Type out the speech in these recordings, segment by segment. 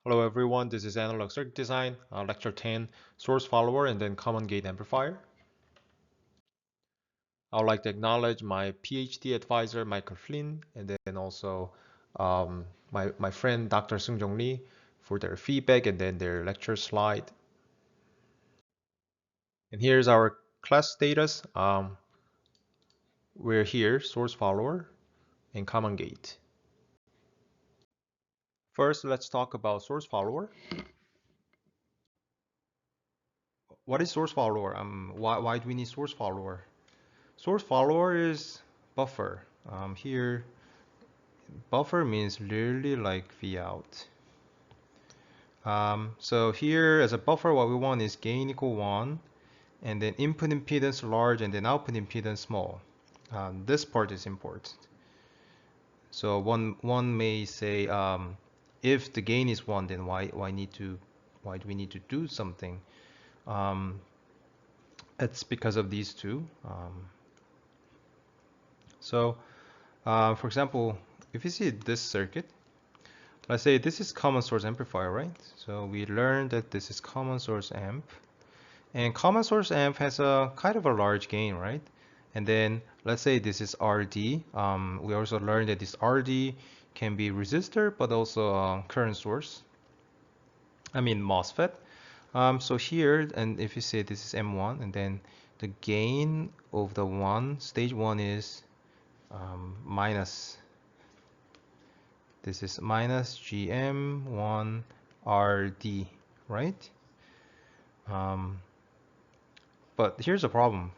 Hello everyone, this is Analog Circuit Design, Lecture 10, Source Follower and then Common Gate Amplifier. I would like to acknowledge my PhD advisor, Michael Flynn, and then also my friend, Dr. Seung-Jong Lee, for their feedback and then their lecture slide. And here's our class status. We're here, Source Follower and Common Gate. First, let's talk about Source Follower. What is Source Follower? Why do we need Source Follower? Source follower is buffer. Here, buffer means literally like V out. So here as a buffer, what we want is gain equal 1, and then input impedance large, and then output impedance small. This part is important. So one may say, if the gain is 1, then why do we need to do something? It's because of these two. For example, if you see this circuit, let's say this is common source amplifier, right? So we learned that this is common source amp. And common source amp has a kind of a large gain, right? And then let's say this is RD. We also learned that this RD can be resistor, but also a current source. I mean MOSFET. So here, and if you say this is M1, and then the gain of the stage 1 is minus. This is minus GM1RD, right? But here's a problem.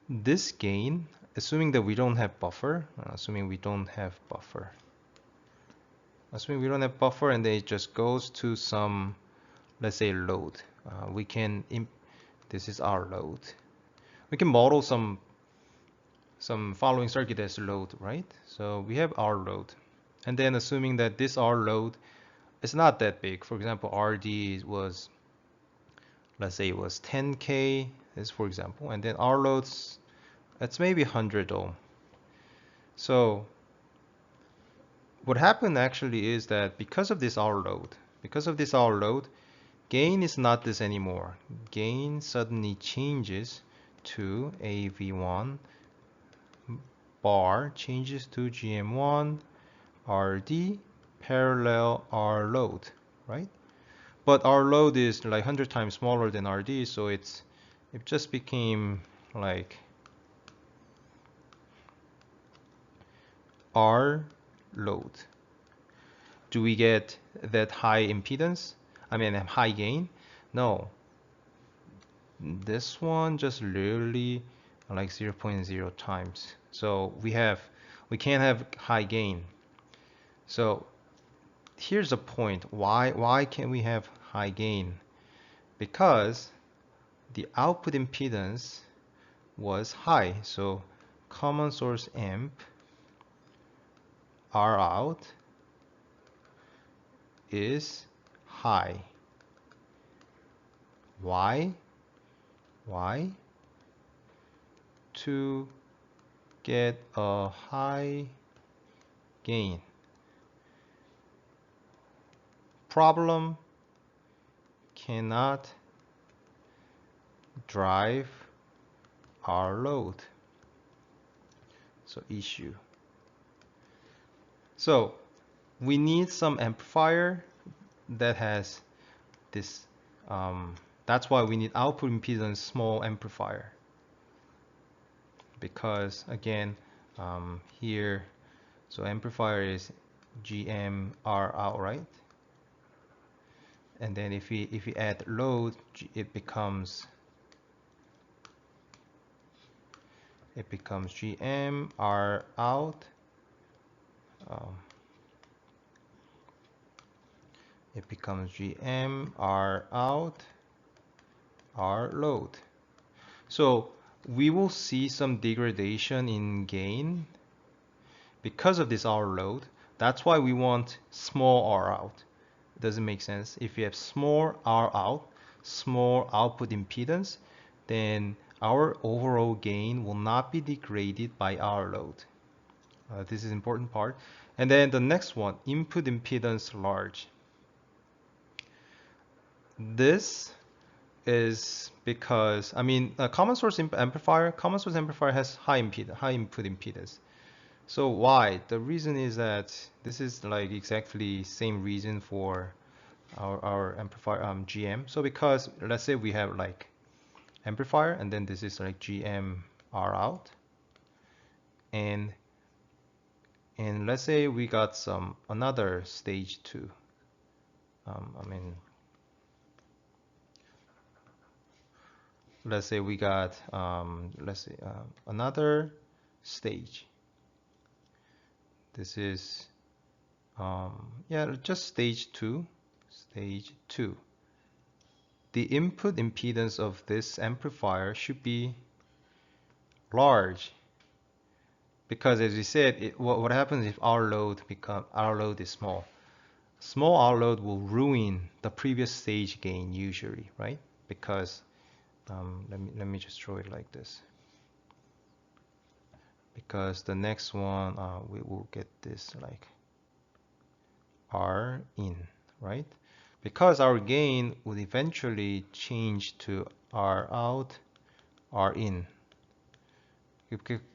This gain, assuming that we don't have buffer, assuming we don't have buffer, and then it just goes to some, let's say, load. This is our load. We can model some following circuit as load, right? So we have our load. And then assuming that this R load is not that big. For example, RD was, let's say it was 10K, this for example, and then R loads, that's maybe 100 ohm. So what happened actually is that because of this R load, gain is not this anymore. Gain suddenly changes to AV1 bar changes to GM1 RD parallel R load, right? But R load is like 100 times smaller than RD, so it just became like R load. Do we get that high impedance? I mean, high gain? No. This one just literally like 0.0 times. So we can't have high gain. So here's the point. Why can't we have high gain? Because the output impedance was high. So common source amp R out is high. Why? To get a high gain. Problem cannot drive our load. So issue. So we need some amplifier that has this. That's why we need output impedance small amplifier. Because again, here, so amplifier is GMR out, right? And then if we add load, it becomes GMR out. It becomes GMR out R load. So we will see some degradation in gain because of this R load. That's why we want small R out. Doesn't make sense. If you have small R out, small output impedance, then our overall gain will not be degraded by R load. This is important part. And then the next one, input impedance large. This is because, I mean, a common source amplifier has high input impedance. So why? The reason is that this is like exactly same reason for our amplifier GM. So because let's say we have like amplifier and then this is like GM R out, and let's say we got some another stage 2. I mean, let's say we got let's say another stage. This is yeah, just stage 2. Stage 2. The input impedance of this amplifier should be large, because as we said, what happens if our load is small? Small R load will ruin the previous stage gain usually, right? Because let me just draw it like this. Because the next one we will get this like R in, right? Because our gain would eventually change to R out, R in.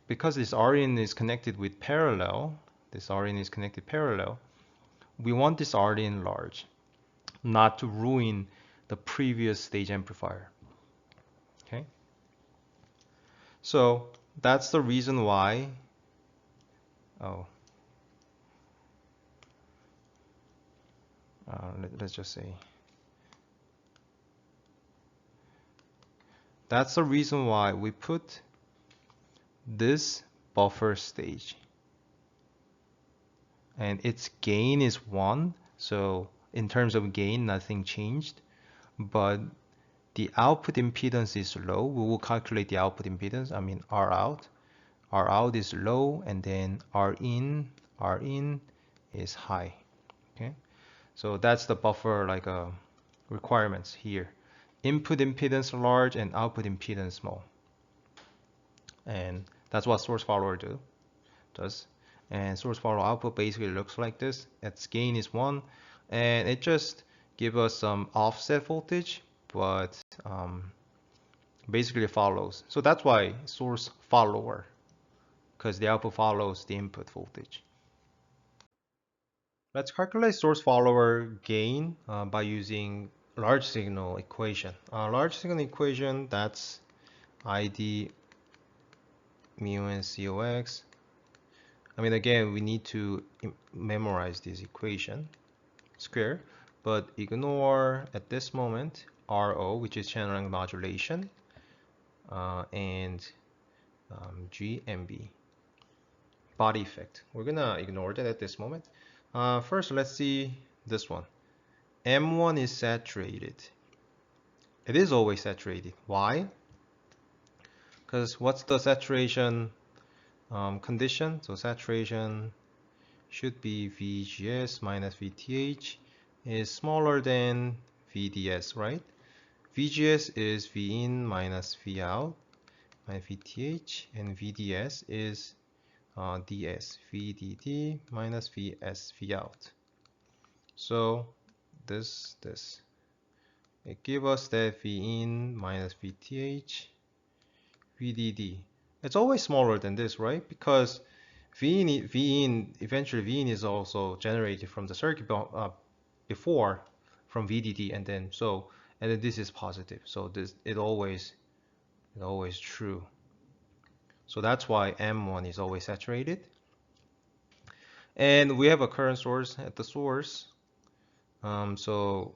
Because this R in is connected with parallel, we want this R in large, not to ruin the previous stage amplifier. Okay, so that's the reason why. Oh, let's just say that's the reason why we put this buffer stage, and its gain is 1. So in terms of gain, nothing changed, but the output impedance is low. We will calculate the output impedance. I mean R out. R out is low, and then R in is high. Okay, so that's the buffer like requirements here. Input impedance large and output impedance small, and that's what source follower does. And source follower output basically looks like this. Its gain is 1, and it just gives us some offset voltage, but basically follows. So that's why source follower, because the output follows the input voltage. Let's calculate source follower gain by using large signal equation. Large signal equation, that's ID mu and COX. I mean, again, we need to memorize this equation square, but ignore at this moment RO, which is channel length modulation, and GMB, body effect. We're gonna ignore that at this moment. First, let's see this one. M1 is saturated. It is always saturated. Why? Because what's the saturation condition? So saturation should be VGS minus VTH is smaller than VDS, right? VGS is V in minus V out minus VTH, and VDS is DS, VDD minus VS, V out. So this, it gives us that V in minus VTH, VDD. It's always smaller than this, right? Because eventually V in is also generated from the circuit before from VDD, and then this is positive. So it always true. So that's why M1 is always saturated. And we have a current source at the source. So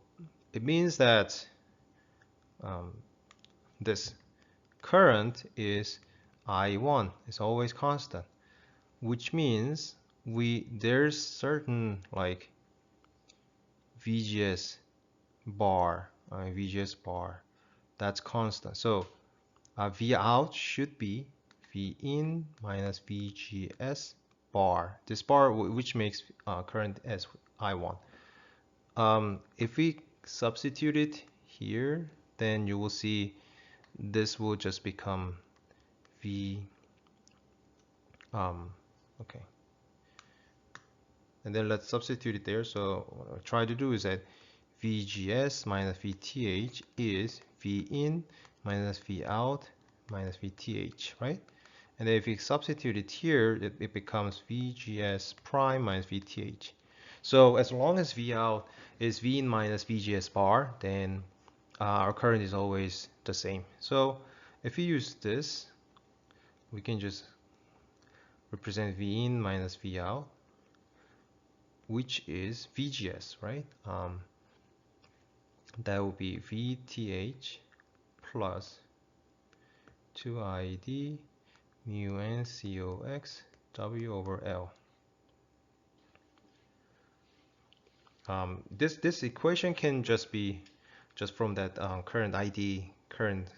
it means that this current is I1, it's always constant, which means there's certain like VGS bar, that's constant. So V out should be V in minus VGS bar. This bar which makes current as I1. If we substitute it here, then you will see this will just become V. Okay. And then let's substitute it there. So what I try to do is that VGS minus VTH is V in minus V out minus VTH, right? And then if we substitute it here, it becomes VGS prime minus VTH. So as long as V out is V in minus VGS bar, then our current is always the same. So if we use this, we can just represent V in minus V out, which is VGS, right? That would be VTH plus 2ID mu n COX W over L. This equation can just be just from that current ID current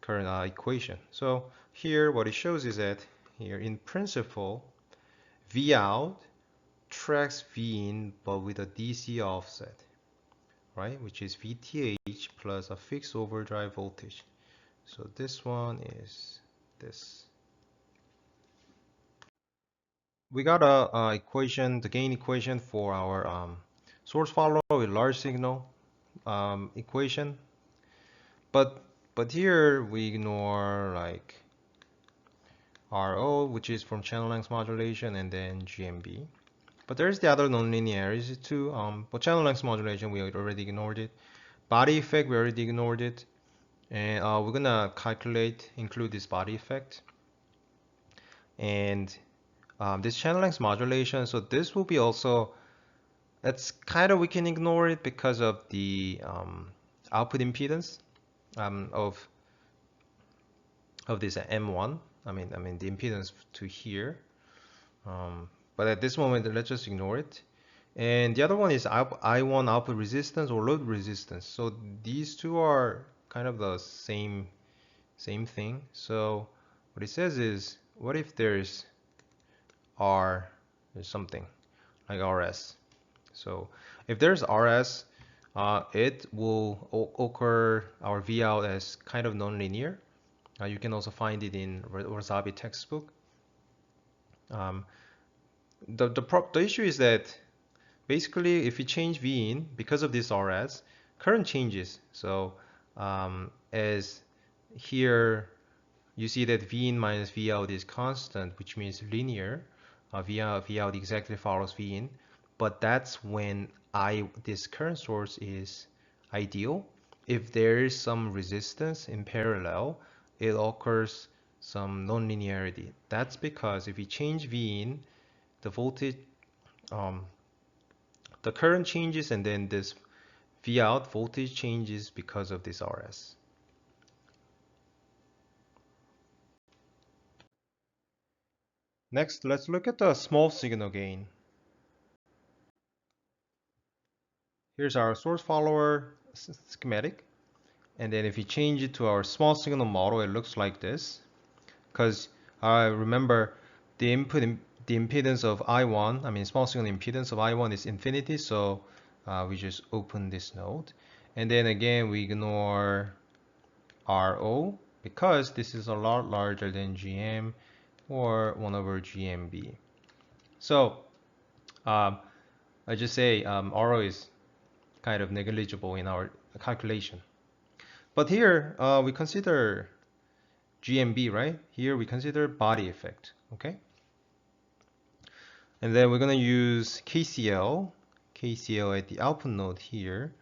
equation. So here what it shows is that here in principle V out tracks V in but with a DC offset, right? Which is VTH plus a fixed overdrive voltage. So this one is this. We got a equation, the gain equation for our source follower with large signal equation, but here we ignore like RO, which is from channel length modulation, and then GMB. But there's the other nonlinearities too. But channel length modulation we already ignored it. Body effect we already ignored it, and we're gonna include this body effect, and this channel length modulation. So this will be also, that's kind of, we can ignore it because of the output impedance of this M1. I mean the impedance to here. But at this moment, let's just ignore it. And the other one is I1 output resistance or load resistance. So these two are kind of the same thing. So what it says is, what if there's something like RS? So if there's RS, it will occur our V out as kind of nonlinear. You can also find it in Wasabi textbook. The issue is that basically if you change V in because of this RS, current changes. So as here you see that V in minus V out is constant, which means linear. V out exactly follows V in, but that's when this current source is ideal. If there is some resistance in parallel, it occurs some nonlinearity. That's because if you change V in, the voltage, the current changes, and then this V out voltage changes because of this RS. Next, let's look at the small signal gain. Here's our source follower schematic. And then if you change it to our small signal model, it looks like this. Because remember, the impedance of I1, I mean small signal impedance of I1 is infinity, so we just open this node. And then again, we ignore RO because this is a lot larger than GM or 1 over GMB. So I just say RO is kind of negligible in our calculation. But here we consider GMB, right? Here we consider body effect, okay? And then we're going to use KCL at the output node here.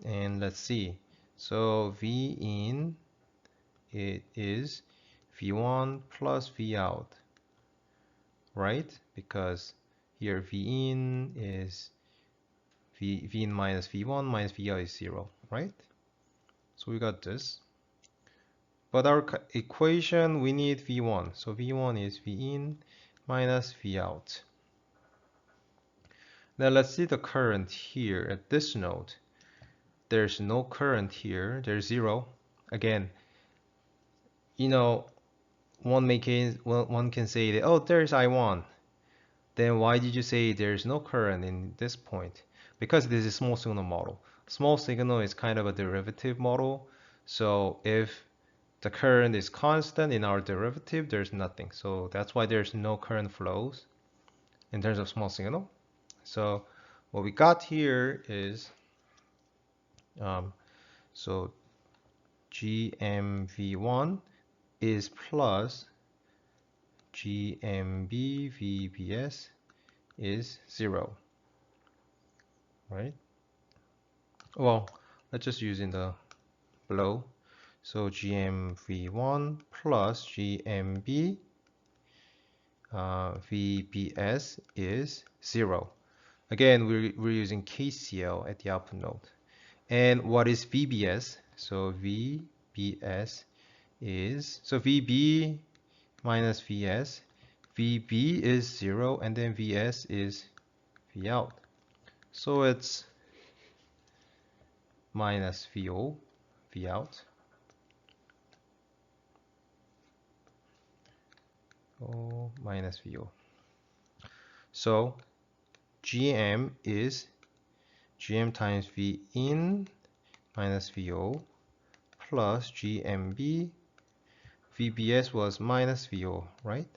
And let's see. So V in, it is V1 plus V out, right? Because here V in is V in minus V1 minus V out is 0, right? So we got this. But our equation, we need V1. So V1 is V in minus V out. Now let's see the current here at this node. There's no current here. There's 0. Again, you know, one can say that, oh, there's I1. Then why did you say there's no current in this point? Because this is small signal model. Small signal is kind of a derivative model. So if the current is constant in our derivative, there's nothing. So that's why there's no current flows in terms of small signal. So what we got here is so GMV1 is plus GMB VBS is 0, right? Well, let's just use in the below. So GMV1 plus GMB VBS is 0. Again, we're using KCL at the output node. And what is VBS? So VBS is, so VB minus VS. VB is 0, and then VS is Vout. So it's minus VO, Vout. Oh, minus VO. So GM is GM times V in minus VO plus GMB. VBS was minus VO, right?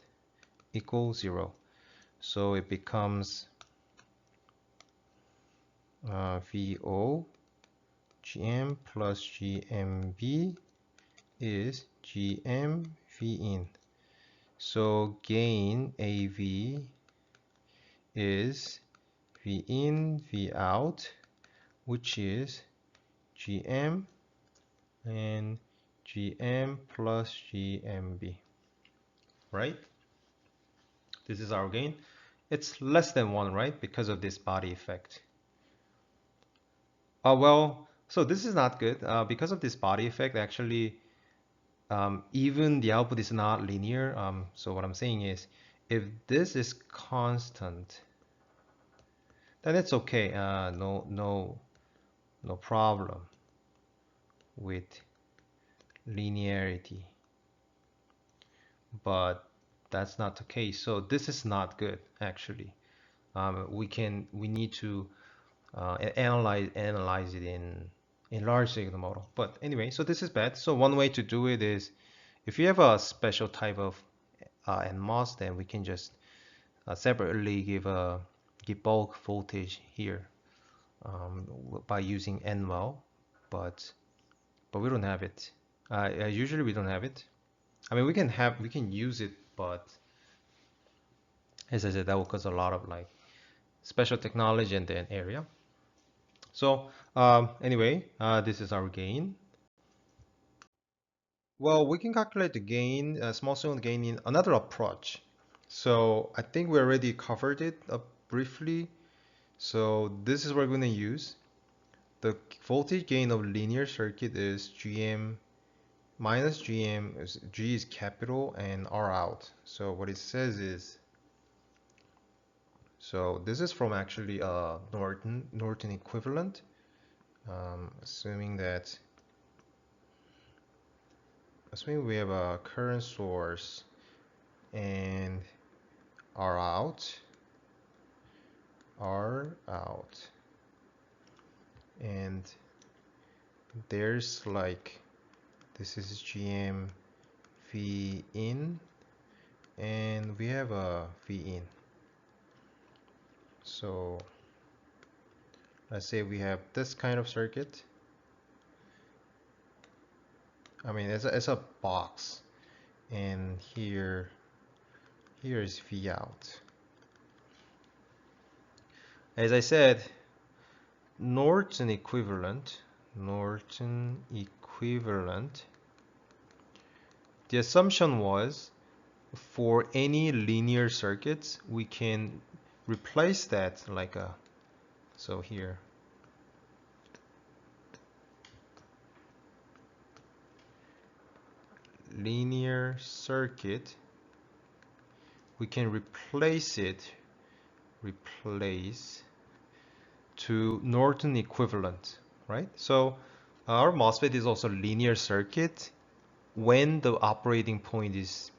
Equals 0. So it becomes VO GM plus GMB is GM V in. So gain AV is V in V out, which is GM and GM plus GMB, right? This is our gain. It's less than 1, right? Because of this body effect. Well, so this is not good. Because of this body effect, actually, even the output is not linear. So what I'm saying is, if this is constant, then it's okay. No problem with linearity. But that's not the case. So this is not good, actually. We need to analyze it in large signal model. But anyway, so this is bad. So one way to do it is, if you have a special type of NMOS, then we can just separately give bulk voltage here by using NMOS, but we don't have it. Usually we don't have it. I mean, we can use it, but as I said, that will cause a lot of like special technology in the area. So anyway, this is our gain. Well, we can calculate the gain, small signal gain in another approach. So I think we already covered it briefly. So this is what we're going to use. The voltage gain of linear circuit is GM minus GM, G is capital and R out. So what it says is, so this is from actually Norton equivalent, assuming we have a current source and R out, and there's like, this is GM V in, and we have a V in. So let's say we have this kind of circuit. I mean, it's a box, and here is V out. As I said, Norton equivalent, the assumption was for any linear circuits, we can replace that like a, so here, linear circuit, we can replace to Norton equivalent, right? So our MOSFET is also linear circuit when the operating point is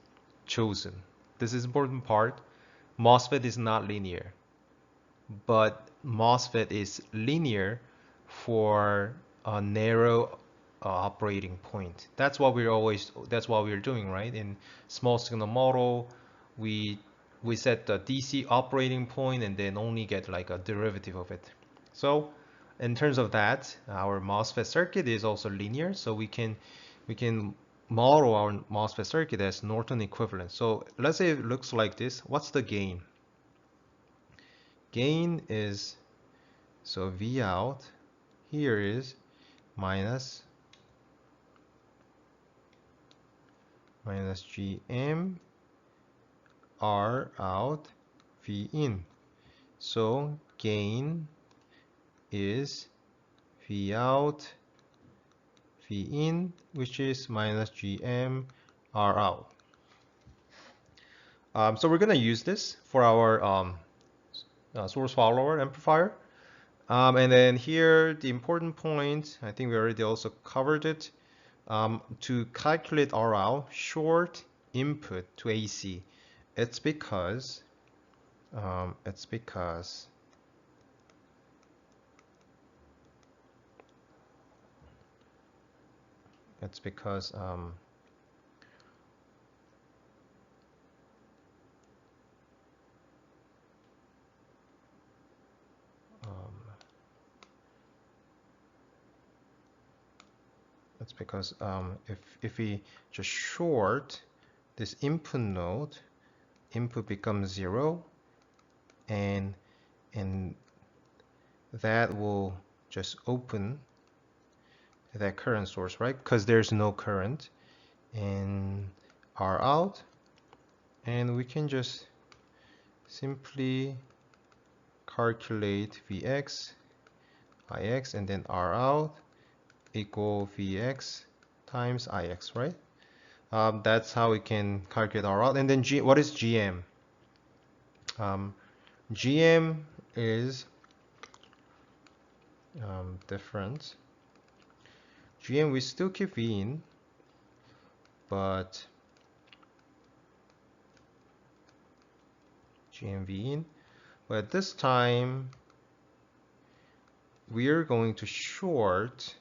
chosen. This is important part. MOSFET is not linear, but MOSFET is linear for a narrow operating point. That's what we're doing, right? In small signal model, we we set the DC operating point and then only get like a derivative of it. So in terms of that, our MOSFET circuit is also linear, so we can model our MOSFET circuit as Norton equivalent. So let's say it looks like this. What's the gain? Gain is, so V out here is minus GM R out V in. So gain is V out V in, which is minus GM R out. So we're gonna use this for our source follower amplifier. And then here, the important point, I think we already also covered it. To calculate R out, short input to AC. It's because um, it's because it's because if we just short this input node, input becomes 0, and that will just open that current source, right? Because there's no current, and R out, and we can just simply calculate Vx, Ix, and then R out equal Vx times Ix, right? That's how we can calculate R out. And then what is GM? GM is different. GM, we still keep V in, but GMV in, but this time we are going to short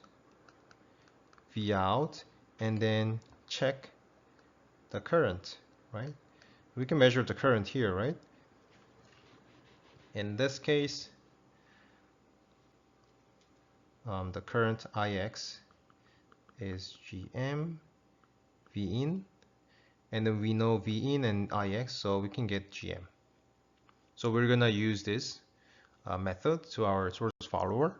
V out and then check the current, right? We can measure the current here, right? In this case, the current Ix is GM V in, and then we know V in and Ix, so we can get GM. So we're gonna use this method to our source follower.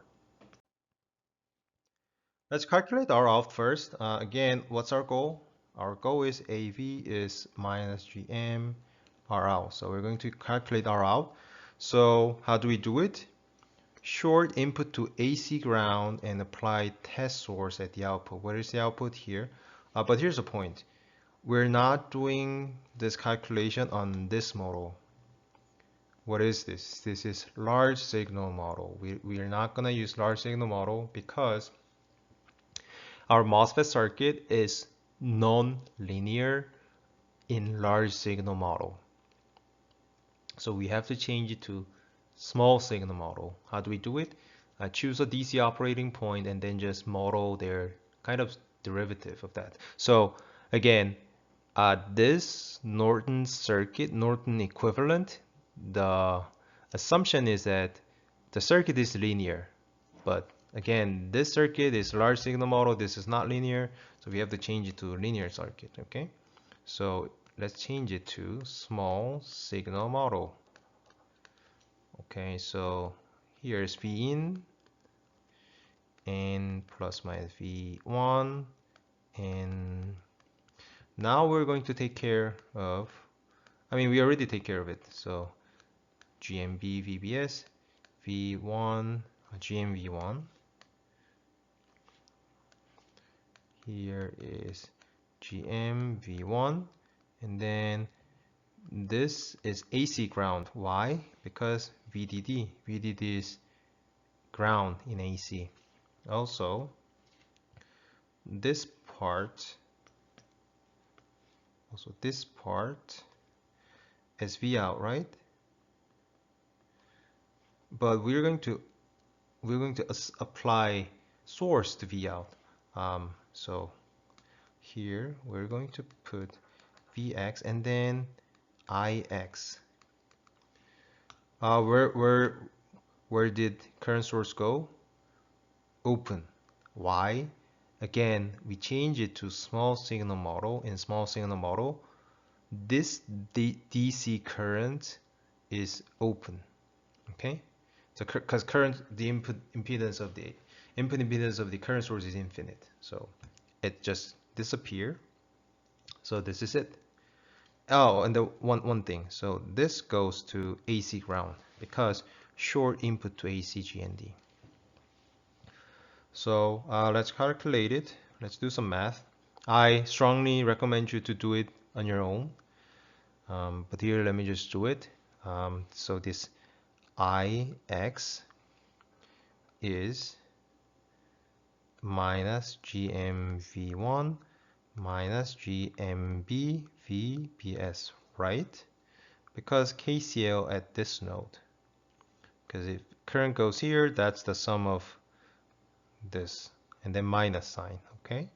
Let's calculate R out first. Again, what's our goal? Our goal is AV is minus GM R out. So we're going to calculate R out. So how do we do it? Short input to AC ground and apply test source at the output. Where is the output here? But here's the point. We're not doing this calculation on this model. What is this? This is large signal model. We are not going to use large signal model because our MOSFET circuit is non-linear in large signal model. So we have to change it to small signal model. How do we do it? Choose a DC operating point and then just model their kind of derivative of that. So again, this Norton circuit, Norton equivalent, the assumption is that the circuit is linear, but again, this circuit is large signal model. This is not linear, so we have to change it to linear circuit. Okay, so let's change it to small signal model. Okay, so here's V in and plus minus V1, and now we're going to take care of, we already take care of it. So GMB VBS V1 GMV1. Here is GMV1, and then this is AC ground. Why? Because VDD is ground in AC. Also, this part is V out, right? But we're going to apply source to V out. So here we're going to put Vx and then Ix. Uh, where where where did current source go? Open. Why? Again, we change it to small signal model. In small signal model, this DC current is open. Okay, so because current the input impedance of the current source is infinite, so it just disappear. So this is it. Oh, and the one thing. So this goes to AC ground because short input to AC GND. So let's calculate it. Let's do some math. I strongly recommend you to do it on your own. But here, let me just do it. So this Ix is minus GMV1 minus GMB VBS, right? Because KCL at this node. Because if current goes here, that's the sum of this, and then minus sign, okay?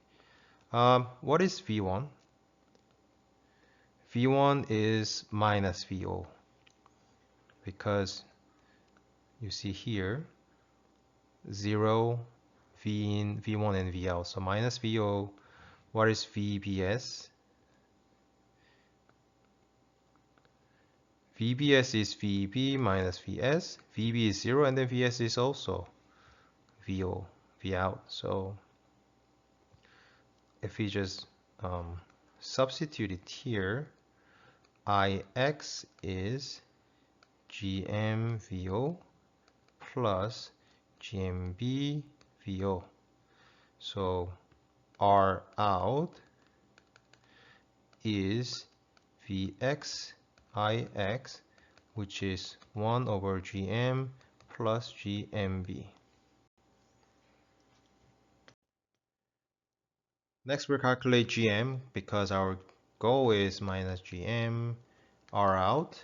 What is V1? V1 is minus VO, because you see here, 0, V in, V1 and V out. So minus VO. What is VBS? VBS is VB minus VS. VB is 0, and then VS is also VO, V out. So if we just substitute it here, Ix is GMVO plus GMBVO. So R out is Vx Ix, which is 1 over Gm plus GMB. Next, we'll calculate Gm because our goal is minus Gm R out.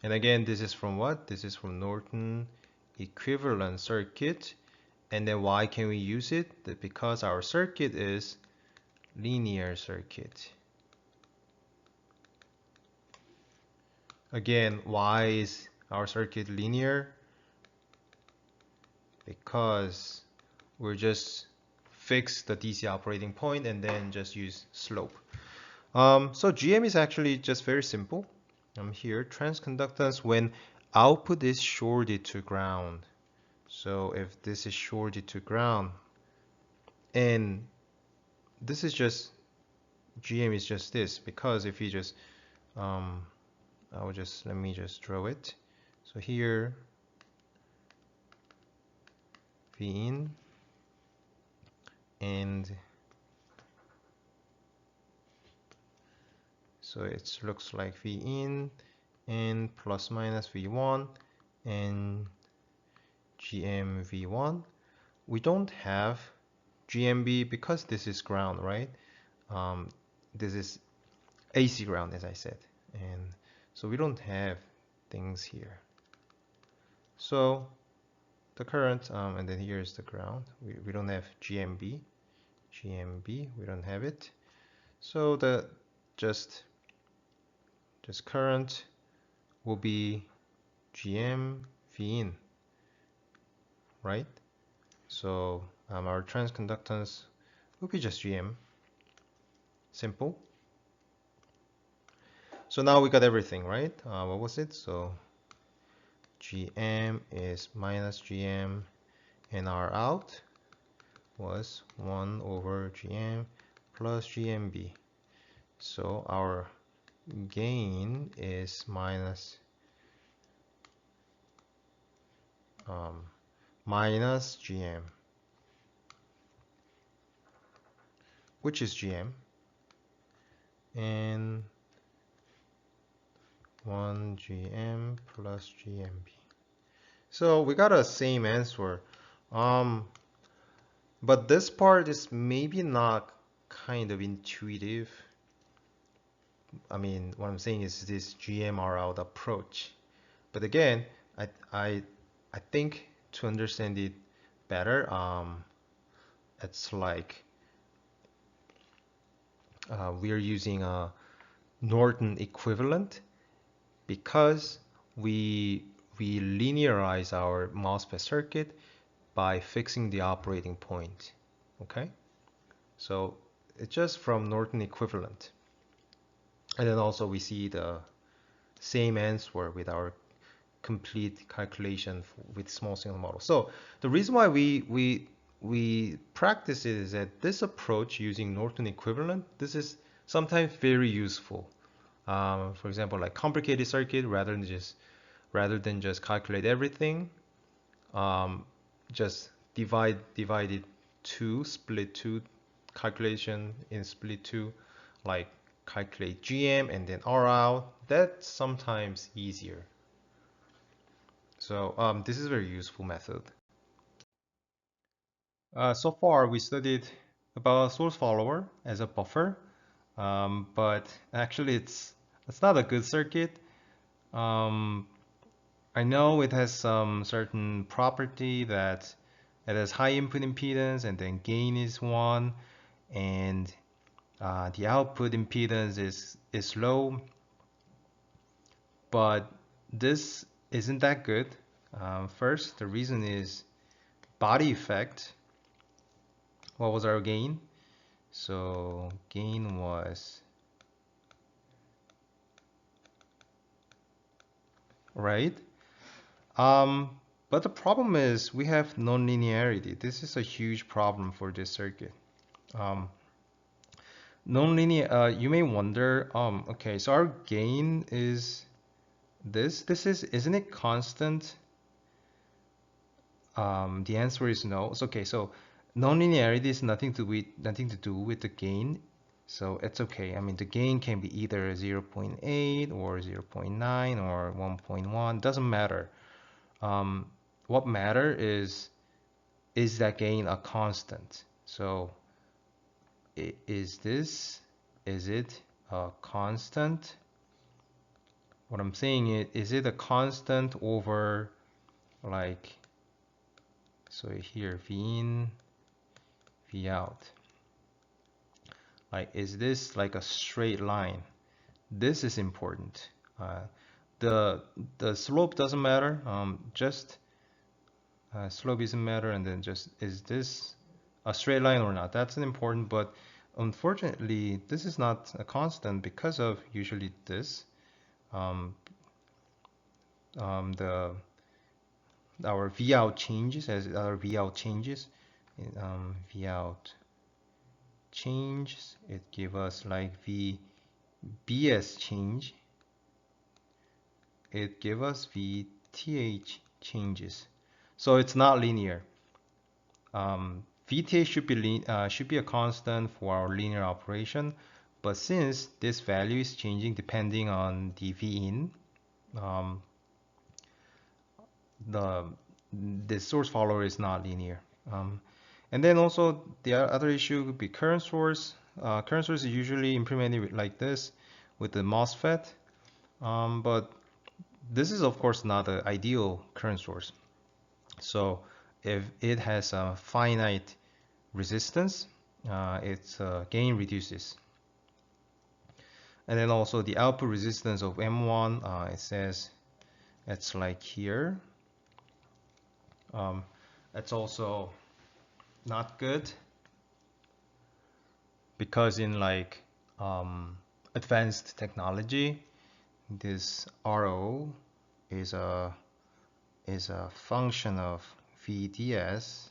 And again, this is from what? This is from Norton equivalent circuit. And then why can we use it? Because our circuit is linear circuit. Again, why is our circuit linear? Because we're just fix the DC operating point and then just use slope. So GM is actually just very simple. Here, transconductance when output is shorted to ground. So if this is shorted to ground, and this is just GM is just this, because if you just let me just draw it. So here, V in, and so it looks like V in and plus minus V1 and GM V1. We don't have GMB because this is ground, right? This is AC ground, as I said, and so we don't have things here. So the current, and then here's the ground. We don't have GMB, we don't have it. So the just current will be GM V in, right? So our transconductance will be just GM. Simple. So now we got everything, right? What was it? So GM is minus GM, and R out was 1 over GM plus GMB. So our gain is minus GM, which is GM, and 1 GM plus GMB. So we got a same answer. But this part is maybe not kind of intuitive. I mean, what I'm saying is this GMR out approach. But again, I think to understand it better, it's like we are using a Norton equivalent, because we we linearize our MOSFET circuit by fixing the operating point. Okay, so it's just from Norton equivalent, and then also we see the same answer with our complete calculation with small signal model. So the reason why we practice it is that this approach using Norton equivalent, this is sometimes very useful. For example, like complicated circuit, rather than just calculate everything, just divide it two, split two calculation in split two, like calculate GM and then R out. That's sometimes easier. So this is a very useful method. So far we studied about source follower as a buffer, but actually it's not a good circuit. Um, I know it has some certain property that it has high input impedance and then gain is 1, and the output impedance is low, but this isn't that good. First, the reason is body effect. What was our gain? So gain was, right? But the problem is we have nonlinearity. This is a huge problem for this circuit. Um, Nonlinear, you may wonder, okay, so our gain is this. Isn't it constant? The answer is no. It's okay. So nonlinearity is nothing to do with the gain. So it's okay. I mean, the gain can be either 0.8 or 0.9 or 1.1. Doesn't matter. What matter is that gain a constant? So is it a constant? What I'm saying is it a constant over, like, so here V in, V out. Like, is this like a straight line? This is important. The slope doesn't matter. Just slope doesn't matter, and then just is this a straight line or not? That's an important, but unfortunately, this is not a constant because of usually this. The our V out changes as our V out changes. V out changes. It give us like VBS change. It give us VTH changes. So it's not linear. VTH should be a constant for our linear operation, but since this value is changing depending on the V in, the source follower is not linear. And then also the other issue could be current source. Current source is usually implemented like this with the MOSFET, but this is of course not the ideal current source. So if it has a finite resistance, its gain reduces. And then also the output resistance of M1, it says it's like here. It's also not good because in like advanced technology, this RO is a function of VDS,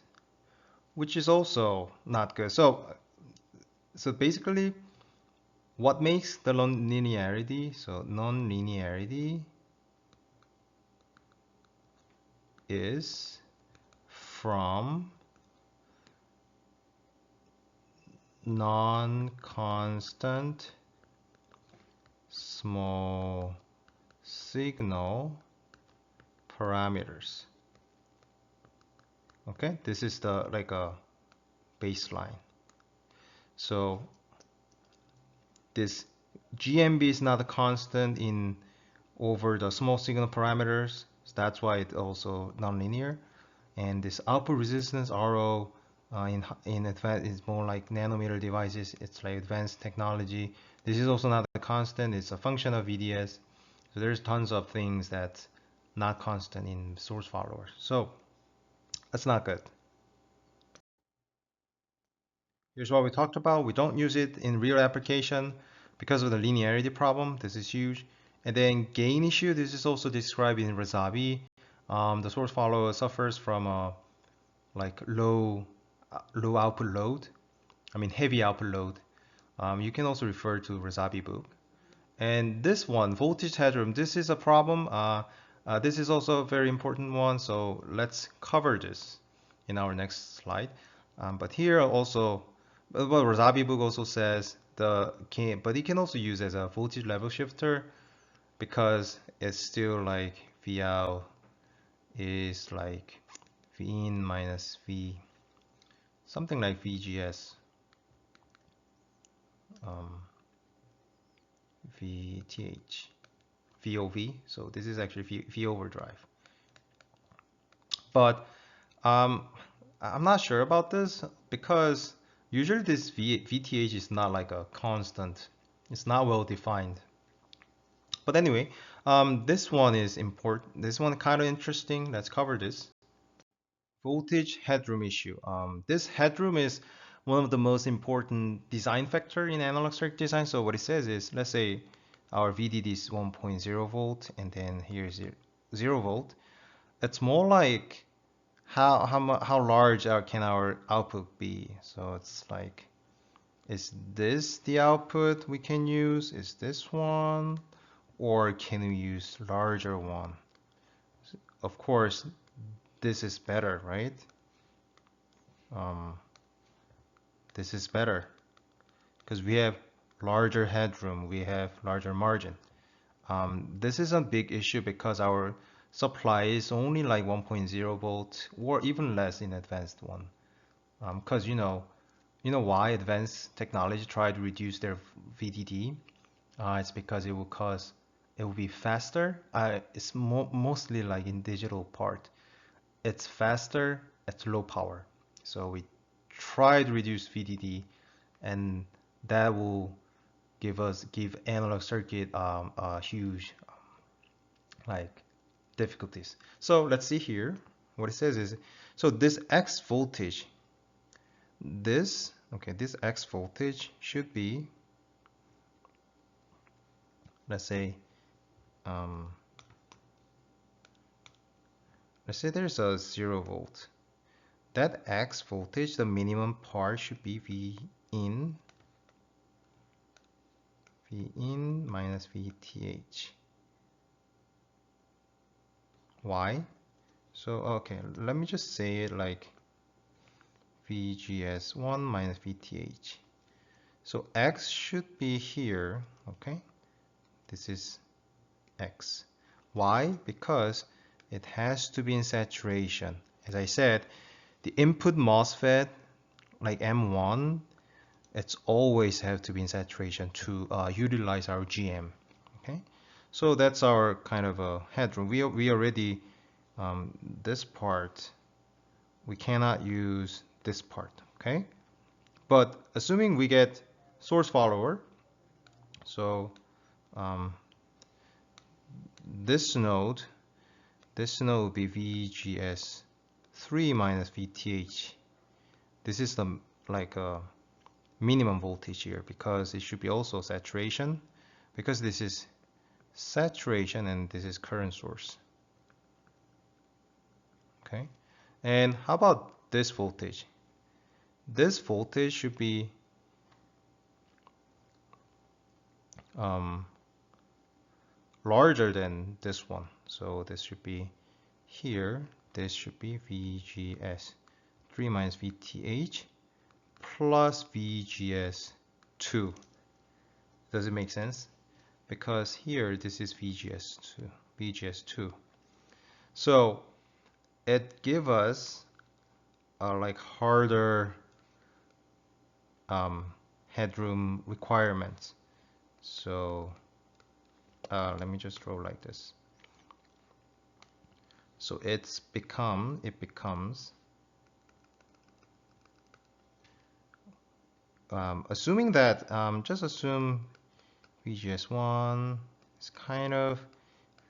which is also not good. So basically, what makes the nonlinearity? So nonlinearity is from non-constant small signal parameters. Okay, this is the like a baseline. So this GMB is not a constant in over the small signal parameters, so that's why it's also nonlinear. And this output resistance RO in advanced is more like nanometer devices. It's like advanced technology. This is also not a constant. It's a function of VDS. So there's tons of things that's not constant in source follower. So that's not good. Here's what we talked about. We don't use it in real application because of the linearity problem. This is huge. And then gain issue. This is also described in Razavi. The source follower suffers from a like low output load. I mean heavy output load. You can also refer to Razavi book. And this one, voltage headroom, this is a problem. This is also a very important one. So let's cover this in our next slide. But here also, well, Razavi book also says but it can also use as a voltage level shifter because it's still like V out is like V in minus V, something like VGS, um, VTH, VOV. So this is actually V overdrive. But um, I'm not sure about this because usually this VTH is not like a constant. It's not well defined. But anyway, this one is important. This one kind of interesting. Let's cover this. Voltage headroom issue. This headroom is one of the most important design factor in analog circuit design. So what it says is, let's say our VDD is 1.0 volt, and then here's 0 volt. It's more like how large can our output be? So it's like, is this the output we can use? Is this one? Or can we use larger one? Of course, this is better, right? This is better because we have larger headroom, we have larger margin. This is a big issue because our supply is only like 1.0 volt or even less in advanced one. Because you know why advanced technology try to reduce their VDD? It's because it will be faster. It's mostly like in digital part. It's faster at low power. So we try to reduce VDD, and that will give analog circuit a huge like difficulties. So let's see here. What it says is, so this X voltage, this X voltage should be, let's say, um, let's say there's a 0 volt. That X voltage, the minimum part should be V in minus VTH. Why? So okay, let me just say it like VGS1 minus VTH. So X should be here, okay? This is X. Why? Because it has to be in saturation. As I said, the input MOSFET, like M1, it's always have to be in saturation to utilize our GM. Okay, so that's our kind of a headroom. We already this part we cannot use this part. Okay, but assuming we get source follower, so um, this node will be VGS3 minus VTH. This is the like a minimum voltage here because it should be also saturation, because this is saturation and this is current source. Okay, and how about this voltage? This voltage should be larger than this one, so this should be here. This should be VGS3 minus VTH plus VGS2. Does it make sense? Because here this is VGS2. So it gives us like harder headroom requirements. So let me just draw like this. So it becomes assuming that just assume VGS1 is kind of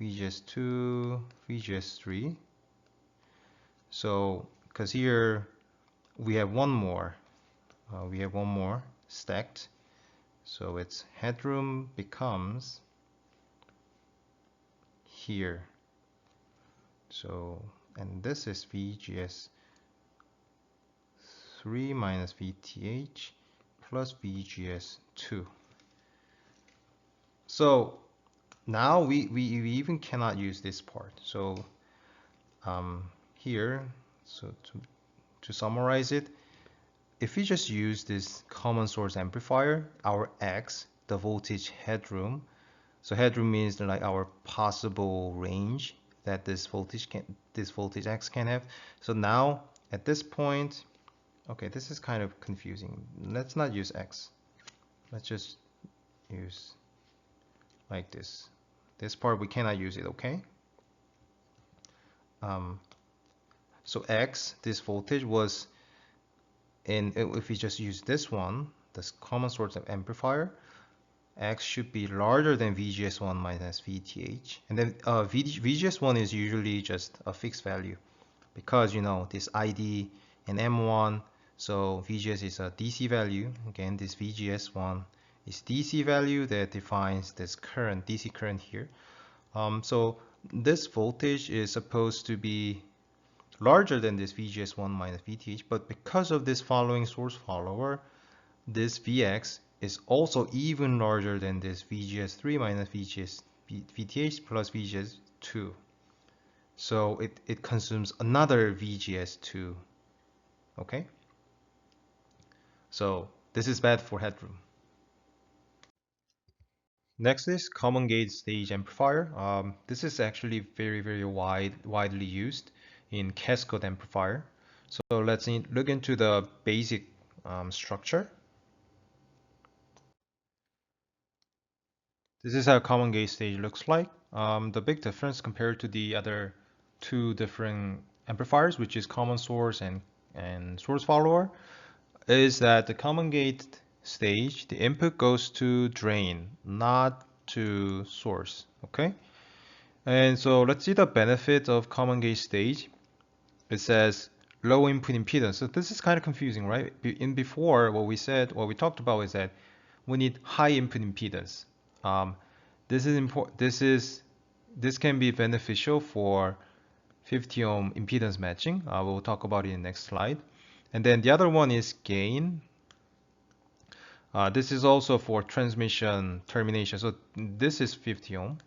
VGS2, VGS3. So, because here we have one more stacked. So its headroom becomes here. So, and this is VGS3 minus VTH plus VGS2. So now we even cannot use this part. So here, so to summarize it, if we just use this common source amplifier, our X, the voltage headroom, so headroom means like our possible range that this voltage X can have. So now at this point, okay, this is kind of confusing. Let's not use X. Let's just use like this. This part we cannot use it, okay? So X, this voltage was in, if we just use this one, this common source of amplifier, X should be larger than VGS1 minus VTH. And then VGS1 is usually just a fixed value because, you know, this ID and M1, so VGS is a DC value. Again, this VGS1 is DC value that defines this current, DC current here. So this voltage is supposed to be larger than this VGS1 minus VTH, but because of this following source follower, this Vx is also even larger than this VGS3 minus VTH plus VGS2. So it consumes another VGS2, okay? So this is bad for headroom. Next is common gate stage amplifier. This is actually very widely used in cascade amplifier. So let's look into the basic structure. This is how common gate stage looks like. The big difference compared to the other two different amplifiers, which is common source and source follower, is that the common gate stage, the input goes to drain, not to source, okay? And so let's see the benefit of common gate stage. It says low input impedance. So this is kind of confusing, right? In before, what we talked about is that we need high input impedance. This is important. This can be beneficial for 50 ohm impedance matching. We'll talk about it in the next slide. And then the other one is gain. This is also for transmission termination. So this is 50 ohm.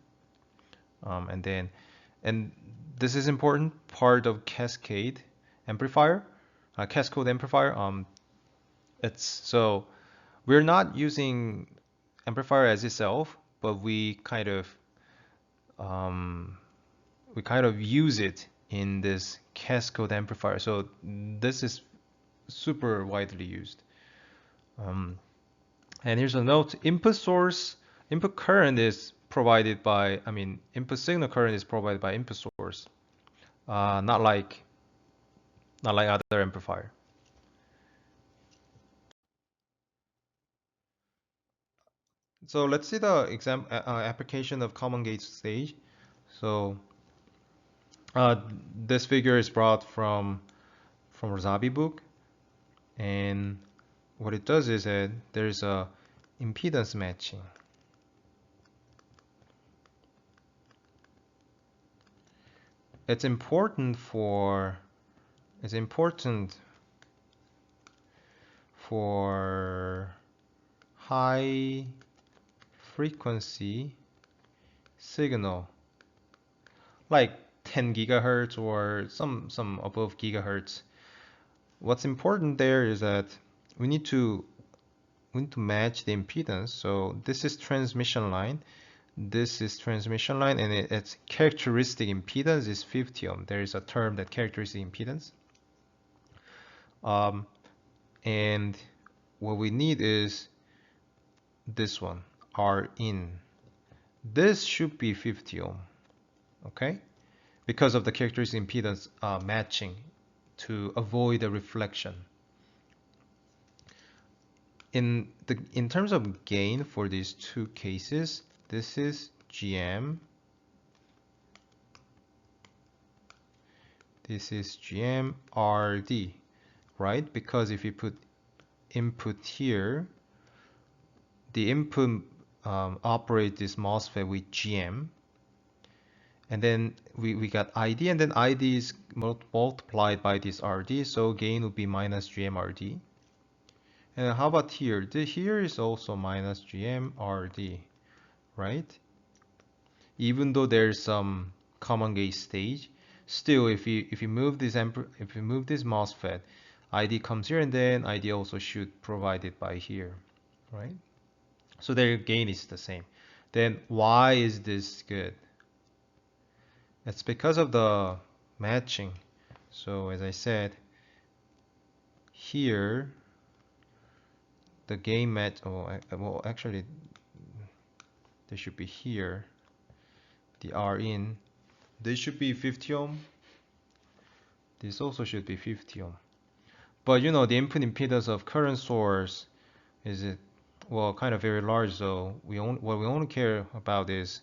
And this is important part of cascade amplifier, cascade amplifier. So we're not using amplifier as itself, but we kind of use it in this cascade amplifier. So this is super widely used. And here's a note: input current is provided by, input signal current is provided by input source, not like other amplifier. So let's see the application of common gate stage. So this figure is brought from Razavi book, and what it does is that there's a impedance matching. It's important for high frequency signal, like 10 gigahertz or some above gigahertz. What's important there is that we need to match the impedance. So this is transmission line. This is transmission line, and its characteristic impedance is 50 ohm. There is a term that characteristic impedance. And what we need is this one, R in. This should be 50 ohm, okay? Because of the characteristic impedance matching to avoid the reflection. In terms of gain for these two cases, this is GM, This is GM RD, right? Because if you put input here, the input operates this MOSFET with GM, and then we got ID, and then ID is multiplied by this RD, so gain would be minus GM RD. And how about here? Here is also minus GM RD, right? Even though there's some common gate stage, still if you move this MOSFET, ID comes here, and then ID also should provide it by here, right? So their gain is the same. Then why is this good? It's because of the matching. So as I said, here the gain match. Oh, well, actually, they should be here. The R in. This should be 50 ohm. This also should be 50 ohm. But you know, the input impedance of current source is kind of very large. So what we only care about is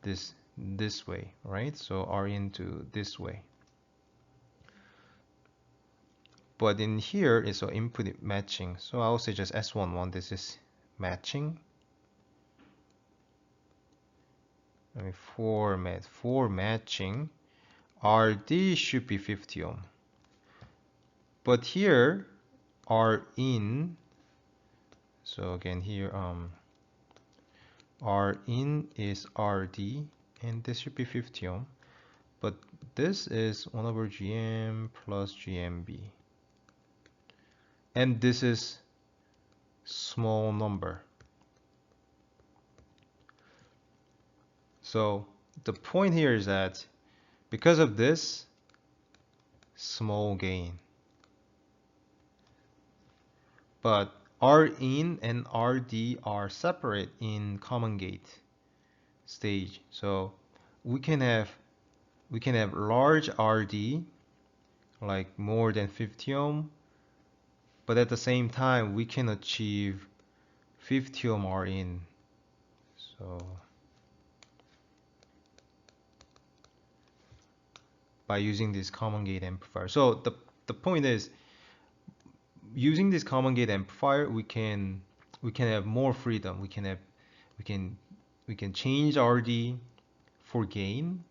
this way, right? So R into this way. But in here is so input matching. So I'll say just S11. This is matching. I mean for matching, RD should be 50 ohm. But here R in. So again here R in is RD, and this should be 50 ohm. But this is 1 over GM plus GMB. And this is small number. So the point here is that because of this small gain, but R in and RD are separate in common gate stage. So we can have large RD, like more than 50 ohm, but at the same time we can achieve 50 ohm R in. So by using this common gate amplifier. So the point is, using this common gate amplifier, we can have more freedom. We can change RD for gain,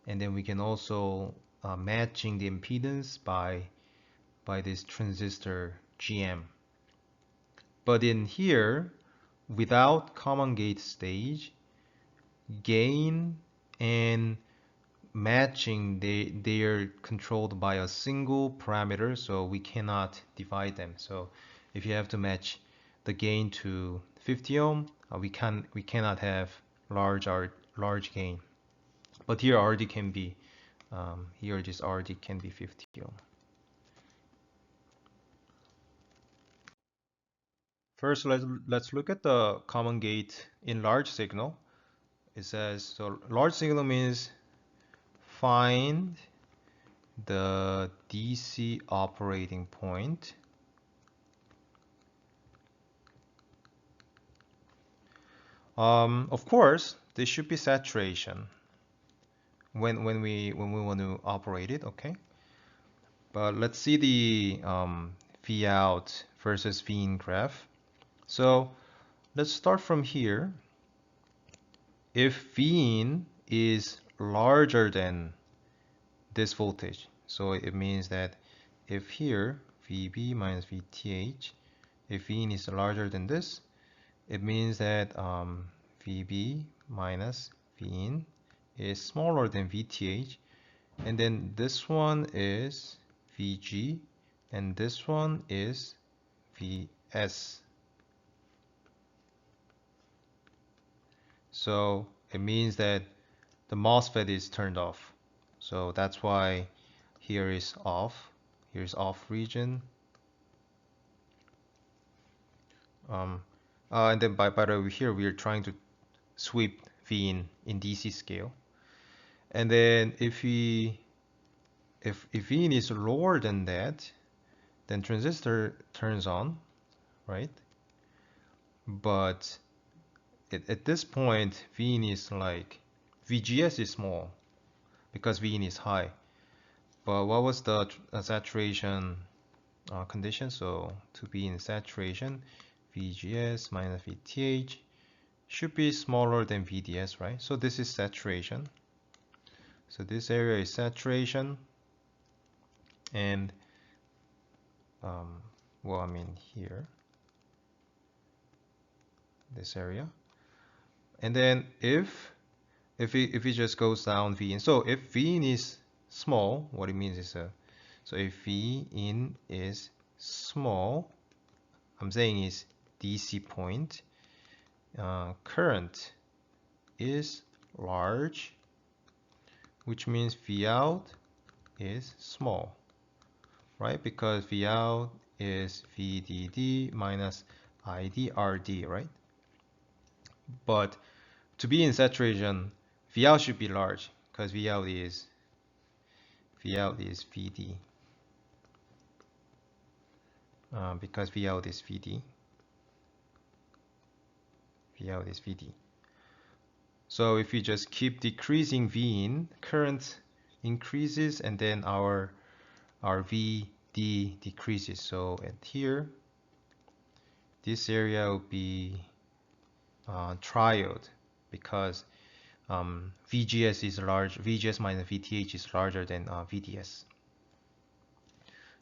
and then we can also matching the impedance by this transistor GM. But in here, without common gate stage, gain and matching, they are controlled by a single parameter, so we cannot divide them. So if you have to match the gain to 50 ohm, we cannot have large gain. But here RD can be here this RD can be 50 ohm. First, let's look at the common gate in large signal. It says, so large signal means find the DC operating point. Of course, this should be saturation when we want to operate it, okay? But let's see the V out versus V in graph. So let's start from here. If V in is larger than this voltage, so it means that if here VB minus VTH, if V in is larger than this, it means that VB minus V in is smaller than VTH, and then this one is VG, and this one is VS. So it means that the MOSFET is turned off. So that's why here is off. Here's off region. And then by the way, here we are trying to sweep V in DC scale. And then if V in is lower than that, then transistor turns on, right? But at this point, V in is like VGS is small because V in is high. But what was the saturation condition? So to be in saturation, VGS minus VTH should be smaller than VDS, right? So this is saturation. So this area is saturation, and well, I mean here, this area. And then if it just goes down V in, so if V in is small, what it means is so if V in is small, I'm saying is DC point, current is large, which means V out is small, right? Because V out is VDD minus IDRD, right? But to be in saturation, V out should be large because V out is VD, because V out is VD. V out is VD. So if we just keep decreasing V in, current increases, and then our VD decreases. So at here, this area will be triode because VGS is large. VGS minus VTH is larger than VDS.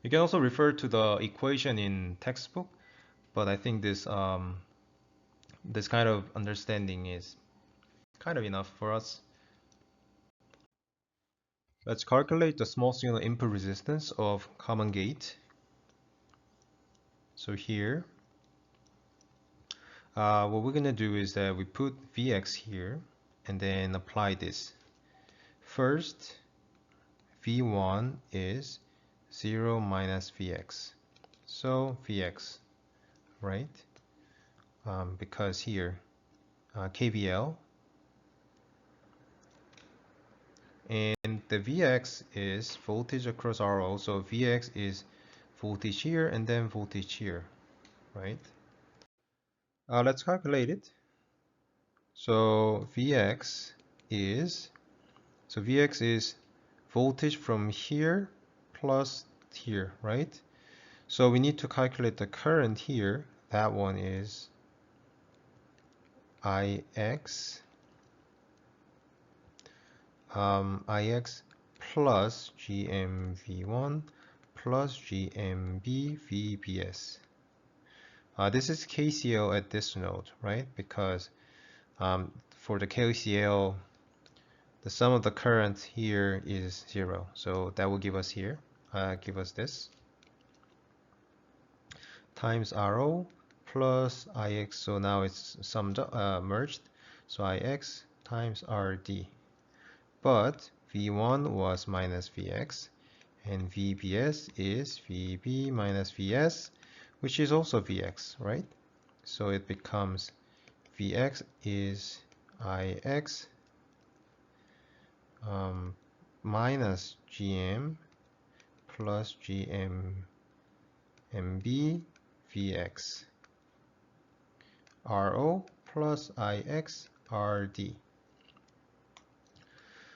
You can also refer to the equation in textbook, but I think this this kind of understanding is kind of enough for us. Let's calculate the small signal input resistance of common gate. So here, what we're gonna do is that we put Vx here and then apply this. First, V1 is 0 minus Vx. So Vx, right? Because here, KVL, and the Vx is voltage across RO, so Vx is voltage here and then voltage here, right? Let's calculate it. So Vx is voltage from here plus here, right? So we need to calculate the current here. That one is Ix, Ix plus GMV1 plus GMB this is KCL at this node, right? Because for the KCL, the sum of the current here is 0. So that will give us here, give us this, times RO plus Ix. So now it's summed up, merged. So Ix times RD. But V1 was minus Vx, and VBS is VB minus Vs, which is also Vx, right? So it becomes Vx is Ix minus GM plus GMB Vx RO plus Ix RD.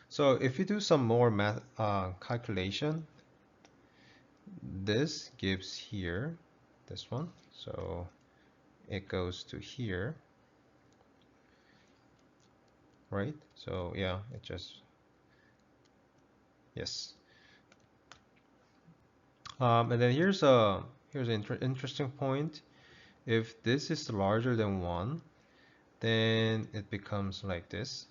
So if you do some more math calculation, this gives here this one. So it goes to here, right? So yeah, it just, yes. And then here's an interesting point. If this is larger than 1, then it becomes like this.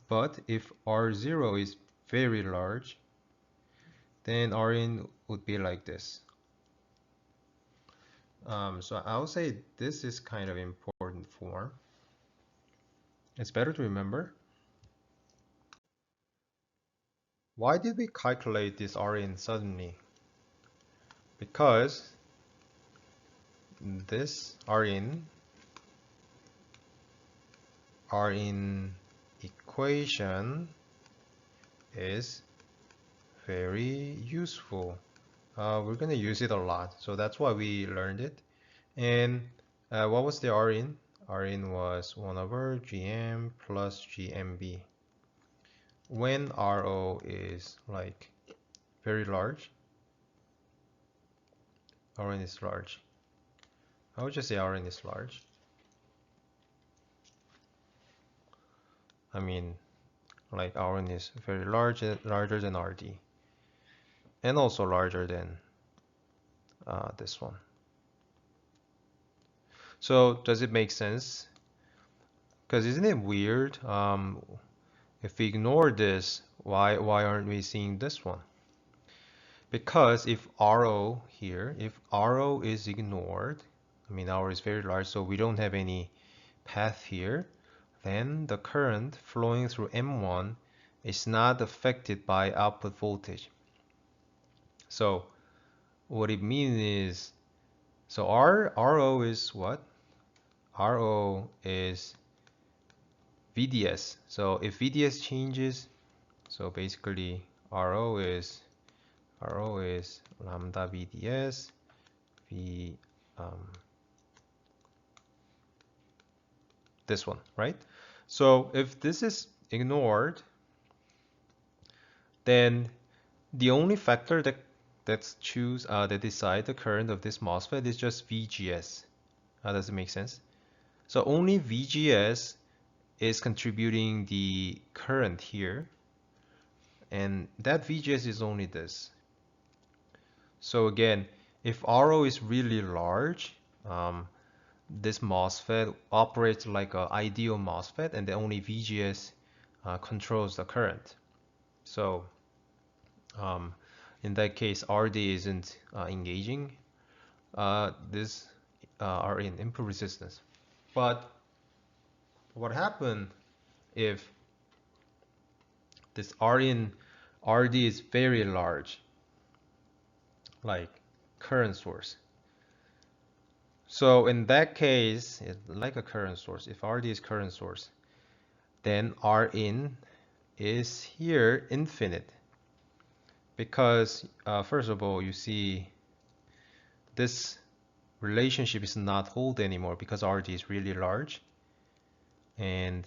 But if R0 is very large, then Rin would be like this. So I'll say this is kind of important form. It's better to remember. Why did we calculate this Rin suddenly? Because this Rin equation is very useful. We're going to use it a lot, so that's why we learned it. And what was the Rin? Rin was 1 over GM plus GMB. when RO is like very large, Rn is large. I would just say Rn is large. I mean, like Rn is very large, larger than RD, and also larger than this one. So does it make sense? Because isn't it weird? If we ignore this, why aren't we seeing this one? Because if RO here, if RO is ignored, I mean RO is very large, so we don't have any path here, then the current flowing through M1 is not affected by output voltage. So what it means is, so RO is what? RO is VDS. So if VDS changes, so basically RO is lambda VDS V this one, right? So if this is ignored, then the only factor that decide the current of this MOSFET is just VGS. Does it make sense? So only VGS is contributing the current here, and that VGS is only this. So again, if RO is really large, this MOSFET operates like an ideal MOSFET, and the only VGS controls the current. So in that case, RD isn't engaging. This are in input resistance. But what happened if this RD is very large, like current source? So in that case, it's like a current source. If RD is current source, then Rin is here infinite. Because first of all, you see this relationship is not hold anymore because RD is really large. And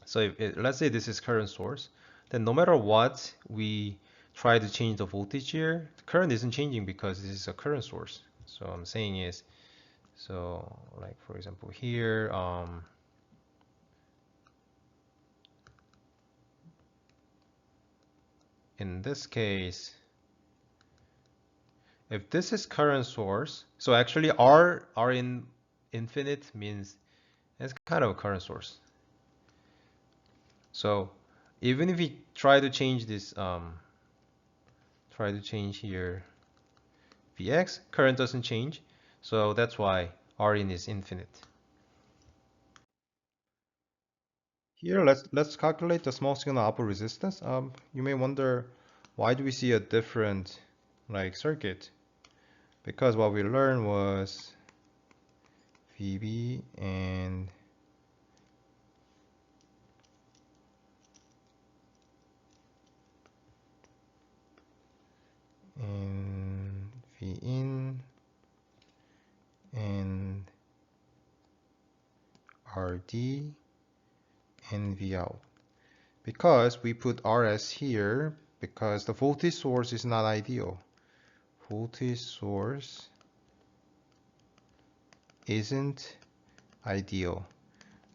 so let's say this is current source, then no matter what we try to change the voltage here, the current isn't changing because this is a current source. So I'm saying is, so like for example here, in this case, if this is current source, so actually R in infinite means it's kind of a current source. So even if we try to change this, try to change here Vx, current doesn't change. So that's why Rin is infinite. Here, let's calculate the small signal output resistance. You may wonder, why do we see a different like circuit? Because what we learned was VB and V in and RD and V out. Because we put RS here, because the voltage source is not ideal. Voltage source isn't ideal.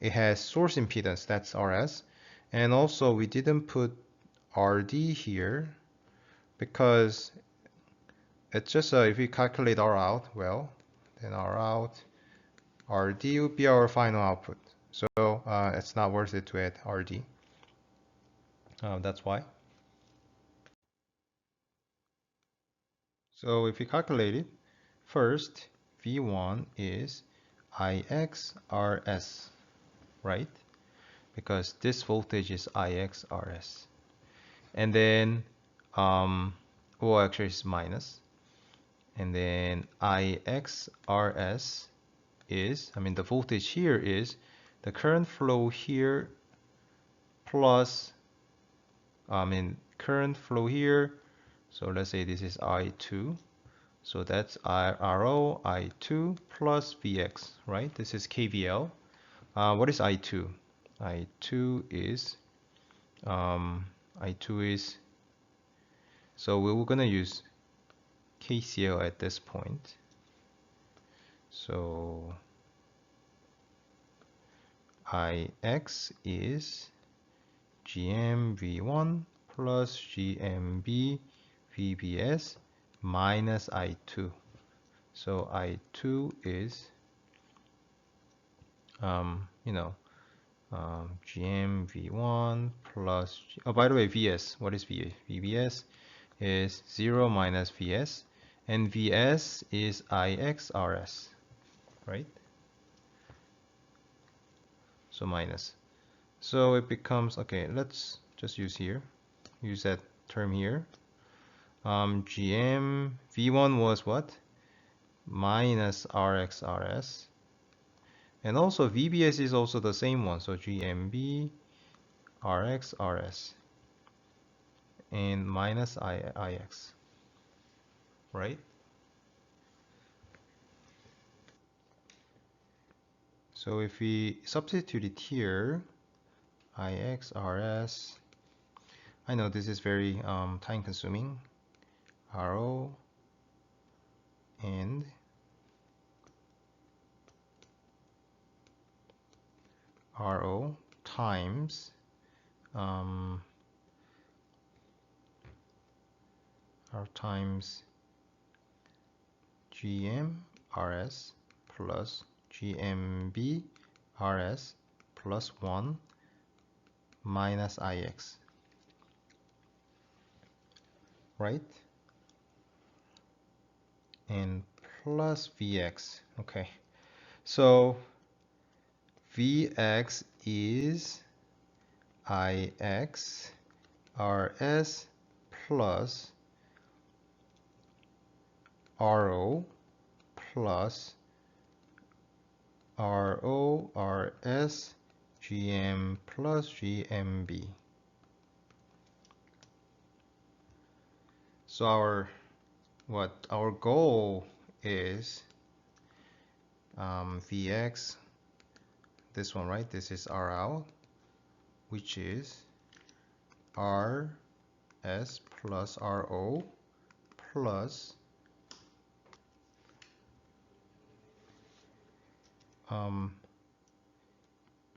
It has source impedance, that's RS. And also we didn't put RD here because it's just if we calculate R out, well, then R out, RD would be our final output. So it's not worth it to add RD. That's why. So if we calculate it, first V1 is IXRS, right? Because this voltage is IXRS. And then, well, actually it's minus. And then IXRS is, I mean, the voltage here is the current flow here plus, current flow here. So let's say this is I2. So that's RO I2 plus Vx, right? This is KVL. What is I2? I2 is I2 is, so we were gonna use KCL at this point. So Ix is GM V1 plus GMB VBS minus I2. So I2 is, GM V1 plus, oh, by the way, VS, what is VS? VBS is 0 minus VS, and VS is IXRS, right? So minus. So it becomes, okay, let's just use that term here. GM V1 was what? Minus RXRS. And also VBS is also the same one. So GMB RXRS and minus IX, right? So if we substitute it here, IXRS, I know this is very time consuming, RO and RO times R times GM RS plus GMB RS plus 1 minus IX, right? And plus VX. Okay, so VX is IX RS plus RO plus RO RS GM plus GMB. So our goal is Vx, this one, right? This is R out, which is RS plus RO plus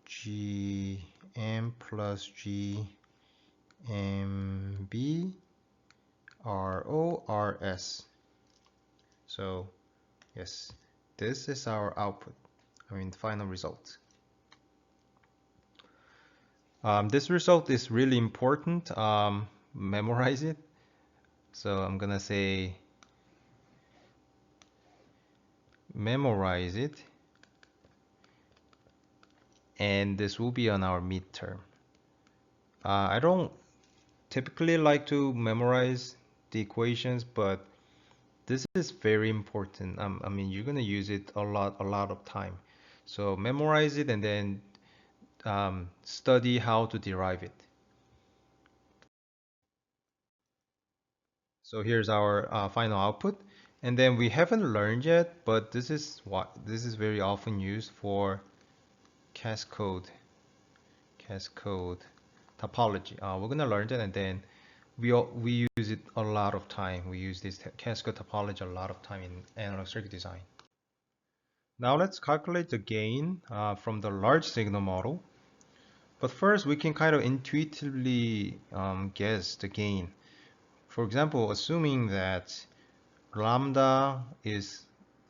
GM plus GMB RO RS. So yes, this is our output, the final result. This result is really important. Memorize it. So I'm gonna say memorize it, and this will be on our midterm. I don't typically like to memorize the equations, but this is very important. You're gonna use it a lot of time. So memorize it and then study how to derive it. So here's our final output, and then we haven't learned yet, but this is very often used for cascade topology. We're gonna learn that, and then we use it a lot of time. We use this cascade topology a lot of time in analog circuit design. Now let's calculate the gain from the large signal model. But first, we can kind of intuitively guess the gain. For example, assuming that lambda is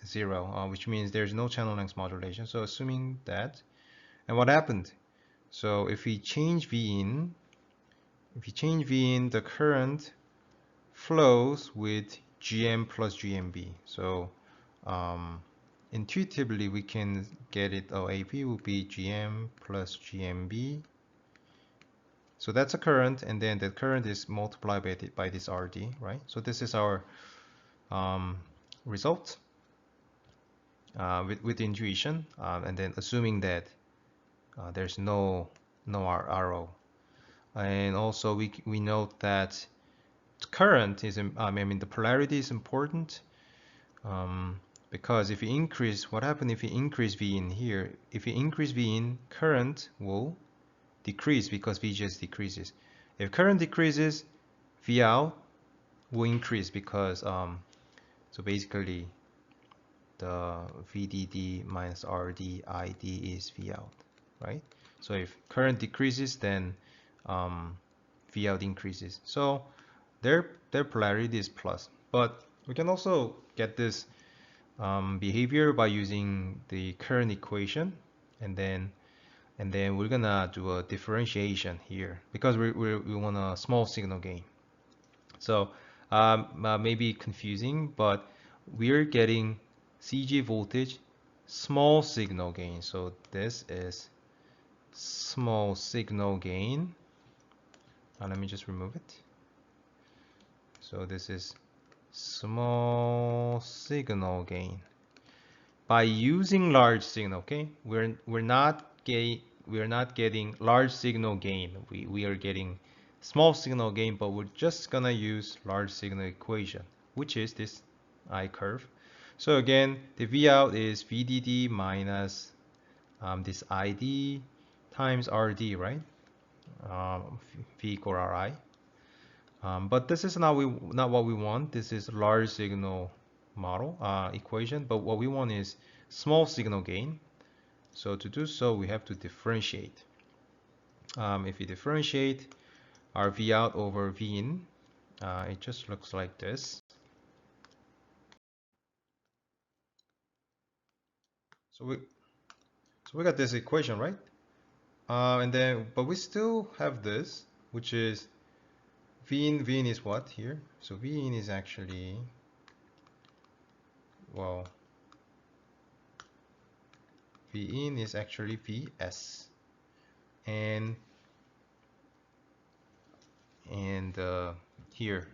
0, which means there's no channel length modulation. So assuming that, and what happened? So if we change V in, the current flows with GM plus GMB. So intuitively, we can get it. AP will be GM plus GMB. So that's a current, and then the current is multiplied by this RD, right? So this is our result with intuition, and then assuming that there's no RO, and also we note that current is the polarity is important, because if you increase, what happens if you increase V in here? If you increase V in, current will decrease because VGS decreases. If current decreases, V out will increase because so basically the VDD minus RD ID is V out, right? So if current decreases, then V out increases. So their polarity is plus. But we can also get this behavior by using the current equation, and then we're gonna do a differentiation here because we want a small signal gain. So maybe confusing, but we're getting CG voltage small signal gain. So this is small signal gain. Let me just remove it. So this is small signal gain by using large signal. Okay, we're not getting large signal gain. We are getting small signal gain, but we're just gonna use large signal equation, which is this I curve. So again, the V out is VDD minus this ID times RD, right? V equal RI. But this is not what we want. This is large signal model equation, but what we want is small signal gain. So to do so, we have to differentiate. If we differentiate our V out over V in, it just looks like this. So we got this equation, right? But we still have this, which is V in is what here? So V in is actually, well, V in is actually Vs, and here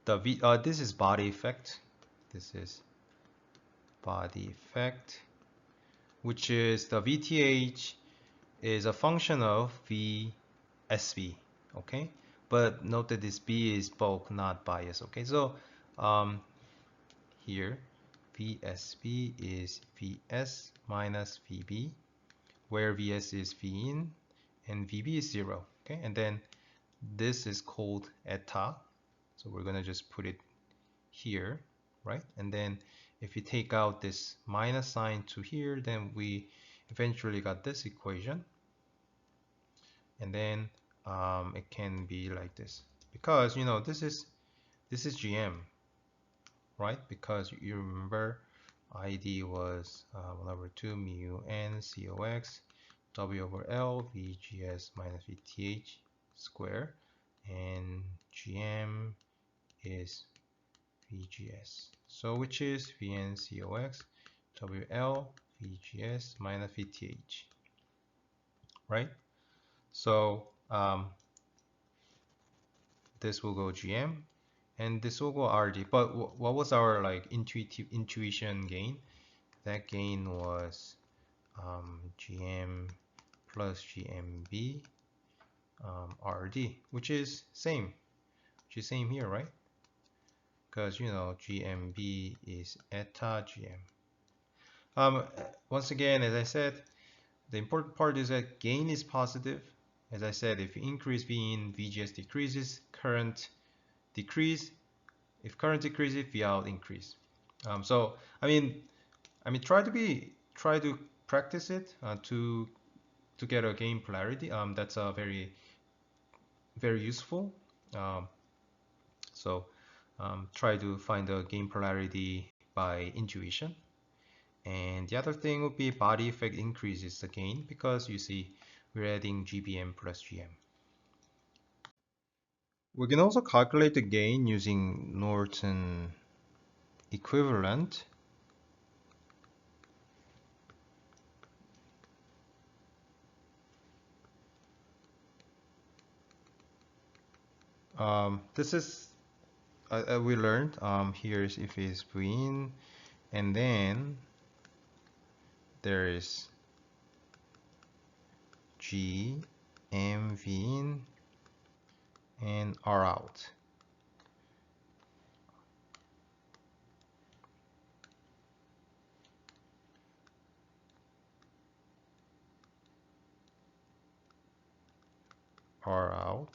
the this is body effect. This is body effect, which is the VTH is a function of VSB. Okay, but note that this B is bulk, not bias. Okay, so here VSB is Vs minus VB, where Vs is V in and VB is 0. Okay, and then this is called eta. So we're gonna just put it here, right? And then if you take out this minus sign to here, then we eventually got this equation. And then it can be like this, because you know this is GM, right? Because you remember ID was 1/2 mu n cox W over L VGS minus VTH square, and GM is VGS. So which is Vn cox WL VGS minus VTH, right? So this will go GM and this will go RD. But what was our like intuition gain? That gain was GM plus GMB RD, which is same here, right? Because you know GMB is eta GM. Once again, as I said, the important part is that gain is positive. As I said, if you increase V in, VGS decreases, current decrease. If current decreases, V out increase. So I mean, try to practice it to get a gain polarity. That's a very useful. So try to find the gain polarity by intuition. And the other thing would be body effect increases the gain because you see we're adding GBM plus GM. We can also calculate the gain using Norton equivalent. This is we learned here's if it's V in, and then there is G M V in and R out. R out,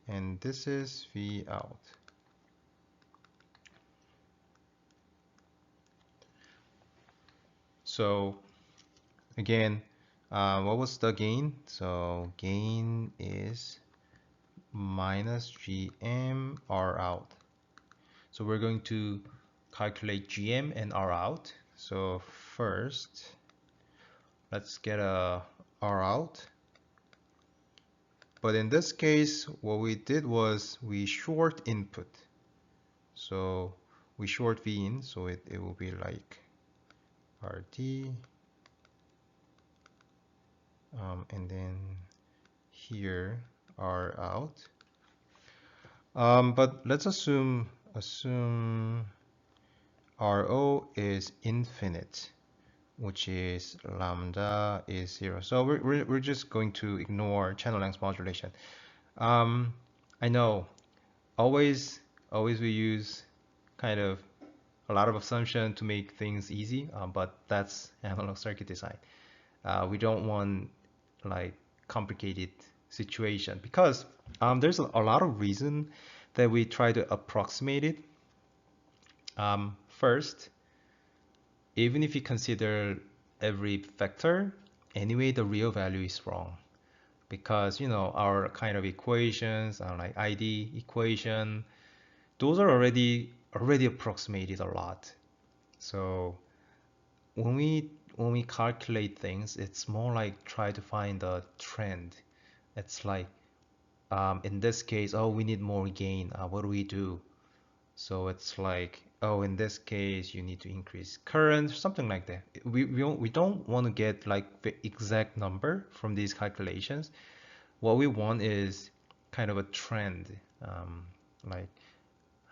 and this is V out. So again, what was the gain? So gain is minus GM R out. So we're going to calculate GM and R out. So first, let's get a R out. But in this case, what we did was we short input. So we short V in, so it will be like RD. And then here R out. But let's assume RO is infinite, which is lambda is 0. So we're just going to ignore channel length modulation. I know always we use kind of a lot of assumption to make things easy, but that's analog circuit design. We don't want like complicated situation because there's a lot of reason that we try to approximate it. First, even if you consider every factor, anyway, the real value is wrong because our kind of equations, like ID equation, those are already approximated a lot. So when we calculate things, it's more like try to find a trend. It's like in this case, oh, we need more gain. What do we do? So it's like, oh, in this case, you need to increase current, something like that. We don't want to get like the exact number from these calculations. What we want is kind of a trend, like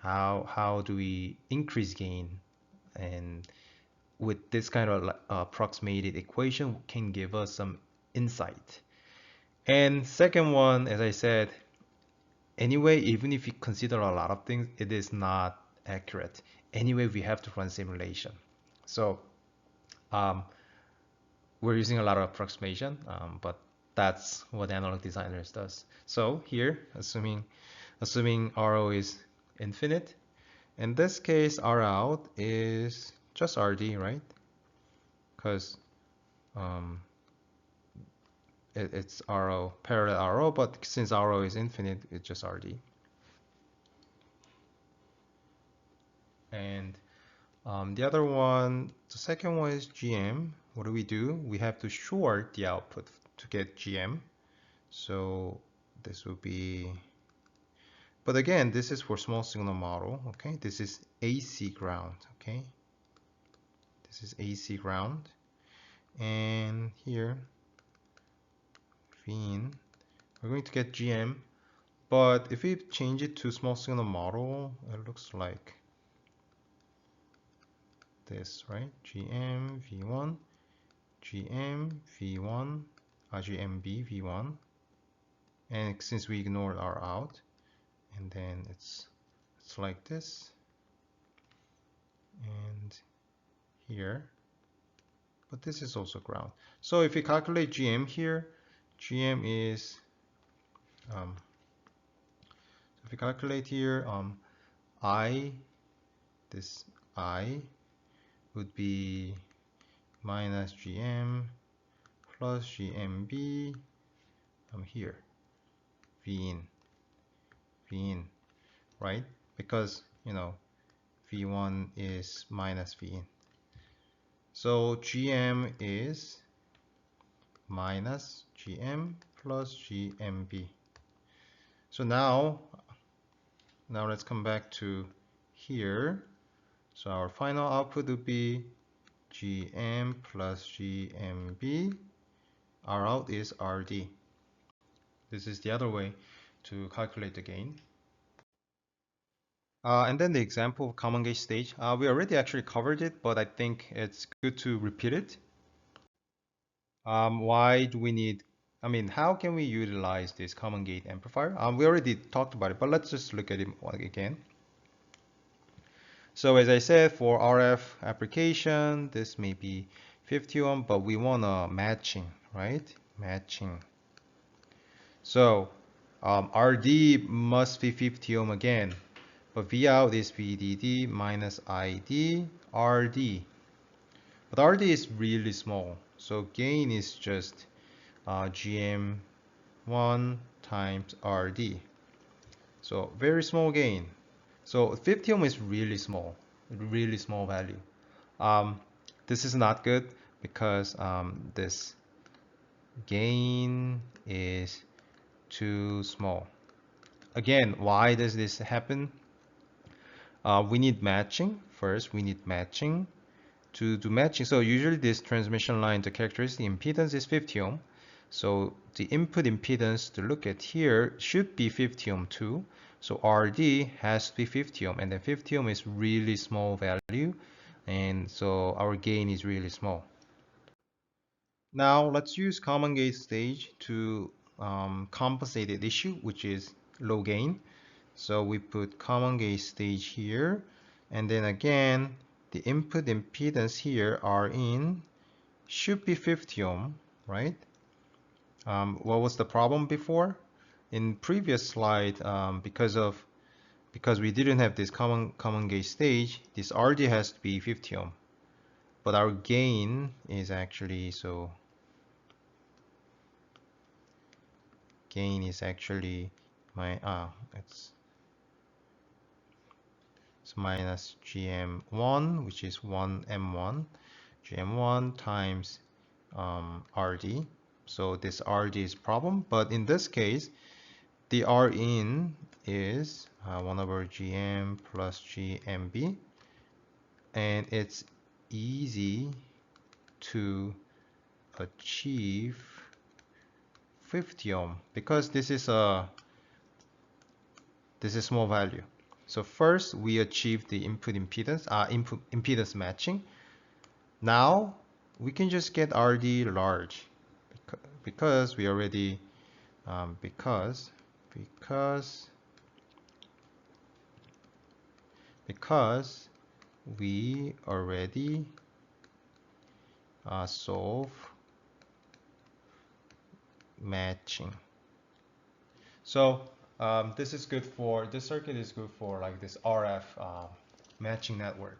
how do we increase gain, and with this kind of approximated equation can give us some insight. And second one, as I said, anyway, even if you consider a lot of things, it is not accurate. Anyway, we have to run simulation. So we're using a lot of approximation, but that's what analog designers does. So here, assuming RO is infinite, in this case, R out is just RD, right? Because it's RO, parallel RO, but since RO is infinite, it's just RD. And the other one, the second one is GM. What do? We have to short the output to get GM. So this will be, but again, this is for small signal model, okay? This is AC ground, okay? This is AC ground. And here, Vin, we're going to get GM. But if we change it to small signal model, it looks like this, right? GM V1, GM V1, GMB V1, and since we ignored our out, and then it's like this, and here, but this is also ground. So if you calculate GM here, GM is if you calculate here, this I would be minus GM plus GMB here, V in, right? Because V1 is minus V in. So GM is minus GM plus GMB. So now let's come back to here. So our final output would be GM plus GMB. Our out is RD. This is the other way to calculate the gain. And then the example of common gauge stage. We already actually covered it, but I think it's good to repeat it. Why do we need, how can we utilize this common gate amplifier? We already talked about it, but let's just look at it again. So as I said, for RF application, this may be 50 ohm, but we want a matching, right? Matching. So RD must be 50 ohm again, but V out is VDD minus ID RD. But RD is really small, so gain is just GM1 times RD. So very small gain. So 50 ohm is really small value. Um, this is not good because this gain is too small. Again, why does this happen? We need matching. First, we need matching. To do matching, so usually this transmission line, the characteristic impedance is 50 ohm. So the input impedance to look at here should be 50 ohm too. So RD has to be 50 ohm, and then 50 ohm is really small value, and so our gain is really small. Now let's use common gate stage to compensate the issue, which is low gain. So we put common gate stage here, and then again the input impedance here Rin should be 50 ohm, right? What was the problem before? In previous slide, because we didn't have this common gate stage, this RD has to be 50 ohm, but our gain is actually gain is actually it's minus GM1, which is 1M1, GM1 times RD. So this RD is problem, but in this case, the Rin is 1 over GM plus GMB, and it's easy to achieve 50 ohm because this is small value. So first we achieve the input impedance matching. Now we can just get RD large because we already because we already solve matching. So this circuit is good for like this RF matching network.